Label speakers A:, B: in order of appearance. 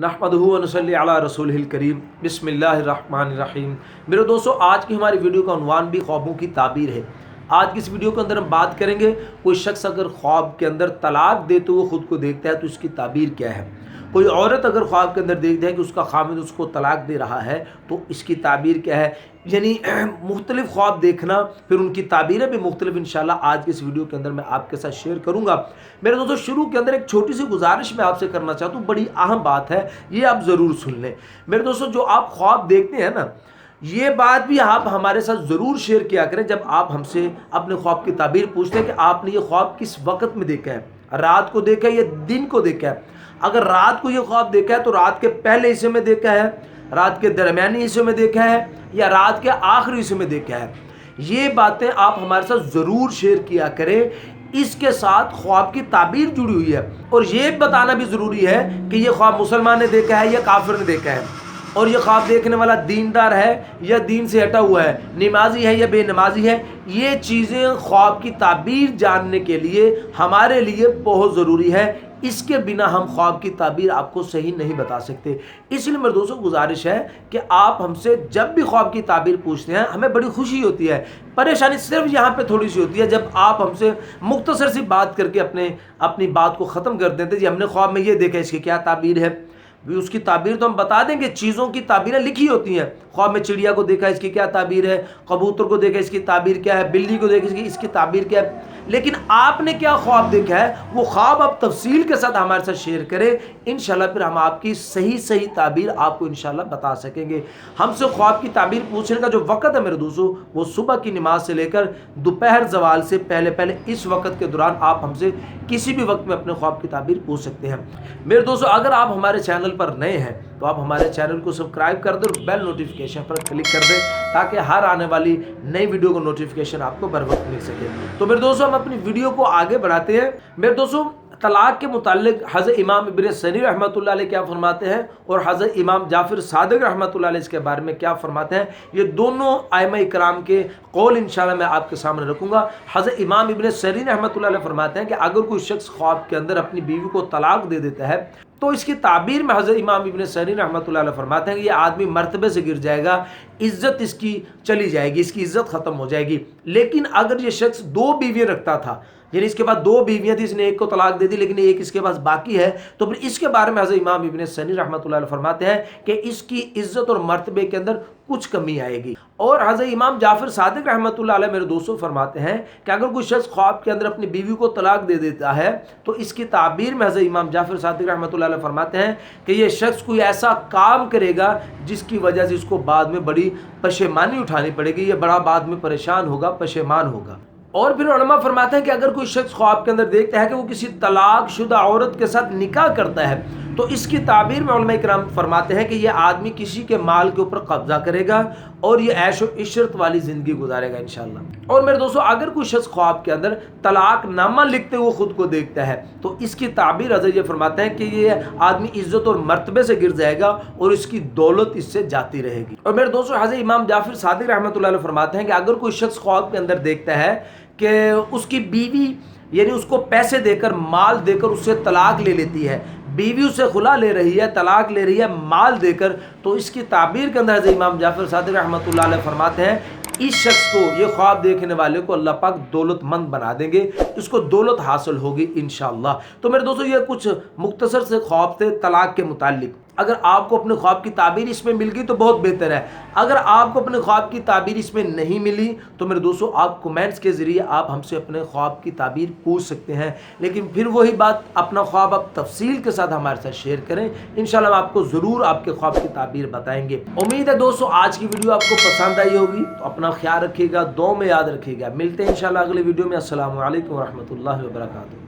A: नहमदुहु व नसल्ली अला रसूलिहिल करीम बिस्मिल्लाहिर्रहमानिर्रहीम। मेरे दोस्तों, आज की हमारी वीडियो का उन्वान भी ख्वाबों की ताबीर है। आज की इस वीडियो के अंदर हम बात करेंगे, कोई शख्स अगर ख्वाब के अंदर तलाक देते हुए खुद को देखता है तो इसकी ताबीर क्या है। कोई औरत अगर ख्वाब के अंदर देखता है कि उसका खामिद उसको तलाक दे रहा है तो इसकी ताबीर क्या है। यानी मुख्तलिफ ख्वाब देखना, फिर उनकी ताबीरें भी मुख्तलिफ इंशाल्लाह आज के इस वीडियो के अंदर मैं आपके साथ शेयर करूंगा। मेरे दोस्तों, शुरू के अंदर एक छोटी सी गुजारिश मैं आपसे करना चाहता हूँ, बड़ी अहम बात है, ये आप ज़रूर सुन लें। मेरे दोस्तों, जो आप ख्वाब देखते हैं ना, ये बात भी आप हमारे साथ ज़रूर शेयर किया करें जब आप हमसे अपने ख्वाब की ताबीर पूछते हैं कि आपने ये ख्वाब किस वक्त में देखा है, रात को देखा है या दिन को देखा है। अगर रात को ये ख्वाब देखा है तो रात के पहले हिस्से में देखा है, रात के दरमियानी हिस्से में देखा है या रात के आखिरी हिस्से में देखा है। ये बातें आप हमारे साथ ज़रूर शेयर किया करें। इसके साथ ख्वाब की ताबीर जुड़ी हुई है और ये बताना भी ज़रूरी है कि ये ख्वाब मुसलमान ने देखा है या काफिर ने देखा है, और ये ख्वाब देखने वाला दीनदार है या दीन से हटा हुआ है, नमाजी है या बेनमाजी है। ये चीज़ें ख्वाब की ताबीर जानने के लिए हमारे लिए बहुत ज़रूरी है। इसके बिना हम ख्वाब की ताबीर आपको सही नहीं बता सकते। इसलिए मेरे दोस्तों, गुजारिश है कि आप हमसे जब भी ख्वाब की ताबीर पूछते हैं हमें बड़ी खुशी होती है। परेशानी सिर्फ यहाँ पे थोड़ी सी होती है जब आप हमसे मुख्तसर सी बात करके अपनी बात को ख़त्म कर देते हैं। जी हमने ख्वाब में ये देखा, इसकी क्या ताबीर है। भी उसकी ताबीर तो हम बता देंगे, चीज़ों की ताबीरें लिखी होती हैं। ख्वाब में चिड़िया को देखा, इसकी क्या ताबीर है, कबूतर को देखा, इसकी ताबीर क्या है, बिल्ली को देखा, इसकी ताबीर क्या है। लेकिन आपने क्या ख्वाब देखा है, वो ख्वाब आप तफसील के साथ हमारे साथ शेयर करें, इंशाल्लाह फिर हम आपकी सही ताबीर आपको इंशाल्लाह बता सकेंगे। हमसे ख्वाब की ताबीर पूछने का जो वक़्त है मेरे दोस्तों, वो सुबह की नमाज से लेकर दोपहर ज़वाल से पहले इस वक्त के दौरान आप हमसे किसी भी वक्त में अपने ख्वाब की ताबीर पूछ सकते हैं। मेरे दोस्तों, अगर आप हमारे चैनल पर नए हैं तो आप हमारे चैनल को सब्सक्राइब कर दें और बेल नोटिफिकेशन पर क्लिक कर दें ताकि हर आने वाली नई वीडियो का नोटिफिकेशन आपको बर वक्त मिल सके। तो मेरे दोस्तों, हम अपनी वीडियो को आगे बढ़ाते हैं। मेरे दोस्तों, तलाक के मुतालिक हज़रत इमाम इब्न सनी रहमतुल्लाह अलैह क्या फरमाते हैं और हज़रत इमाम जाफ़र सादिक रहमतुल्लाह अलैह इसके बारे में क्या फरमाते हैं, ये दोनों आइमा इकराम के कौल इंशाल्लाह मैं आपके सामने रखूँगा। हज़रत इमाम इब्न सनी रहमतुल्लाह अलैह फरमाते हैं कि अगर कोई शख्स ख्वाब के अंदर अपनी बीवी को तलाक दे देता है तो इसकी ताबीर में हज़रत इमाम इब्न सनी रहमतुल्लाह अलैह फरमाते हैं कि ये आदमी मर्तबे से गिर जाएगा, इज़्ज़त इसकी चली जाएगी, इसकी इज़्ज़त ख़त्म हो जाएगी। लेकिन अगर ये शख्स 2 बीवियाँ रखता था, यानी इसके पास 2 बीवियाँ थी, इसने एक को तलाक दे दी लेकिन एक इसके पास बाकी है, तो फिर इसके बारे में हज़रत इमाम इब्न सनी रहमतुल्लाह अलैह फरमाते हैं कि इसकी इज़्ज़त और मर्तबे के अंदर कुछ कमी आएगी। और हज़रत इमाम जाफ़र सादिक रहमतुल्लाह अलैह मेरे दोस्तों फरमाते हैं कि अगर कोई शख्स ख्वाब के अंदर अपनी बीवी को तलाक दे देता है तो इसकी ताबीर में हज़रत इमाम जाफ़र सादिक रहमतुल्लाह अलैह फरमाते हैं कि ये शख्स कोई ऐसा काम करेगा जिसकी वजह से इसको बाद में बड़ी पशेमानी उठानी पड़ेगी, ये बड़ा बाद में परेशान होगा, पशेमान होगा। और फिर उलमा फरमाते हैं कि अगर कोई शख्स ख्वाब के अंदर देखता है कि वो किसी तलाक शुदा औरत के साथ निकाह करता है तो इसकी ताबीर में उलमा इकराम फरमाते हैं कि ये आदमी किसी के माल के ऊपर कब्जा करेगा और ये ऐशो इशरत वाली ज़िंदगी गुजारेगा इंशाल्लाह। और मेरे दोस्तों, अगर कोई शख्स ख्वाब के अंदर तलाक नामा लिखते हुए खुद को देखता है तो इसकी ताबीर हज़रत ये फरमाते हैं कि ये आदमी इज़्ज़त और मर्तबे से गिर जाएगा और इसकी दौलत इससे जाती रहेगी। और मेरे दोस्तों, हज़रत इमाम जाफ़र सादिक रहमतुल्लाह अलैह फरमाते हैं कि अगर कोई शख्स ख्वाब के अंदर देखता है कि उसकी बीवी यानी उसको पैसे देकर, माल देकर उससे तलाक ले लेती है, बीवी उससे खुला ले रही है, तलाक ले रही है माल देकर, तो इसकी ताबीर के अंदर हज़रत इमाम जाफ़र सादिक रहमतुल्लाह अलैह फरमाते हैं इस शख्स को, ये ख्वाब देखने वाले को अल्लाह पाक दौलतमंद बना देंगे, इसको दौलत हासिल होगी इंशाअल्लाह। तो मेरे दोस्तों, ये कुछ मुख्तसर से ख्वाब थे तलाक के मुतालिक। अगर आपको अपने ख्वाब की ताबीर इसमें मिल गई तो बहुत बेहतर है। अगर आपको अपने ख्वाब की ताबीर इसमें नहीं मिली तो मेरे दोस्तों, आप कमेंट्स के ज़रिए आप हमसे अपने ख्वाब की ताबीर पूछ सकते हैं। लेकिन फिर वही बात, अपना ख्वाब आप तफसील के साथ हमारे साथ शेयर करें, इंशाल्लाह हम आपको ज़रूर आपके ख्वाब की ताबीर बताएंगे। उम्मीद है दोस्तों आज की वीडियो आपको पसंद आई होगी। तो अपना ख्याल रखिएगा, दुआ में याद रखिएगा। मिलते हैं इंशाल्लाह अगले वीडियो में। अस्सलामु अलैकुम व रहमतुल्लाहि व बरकातुहू।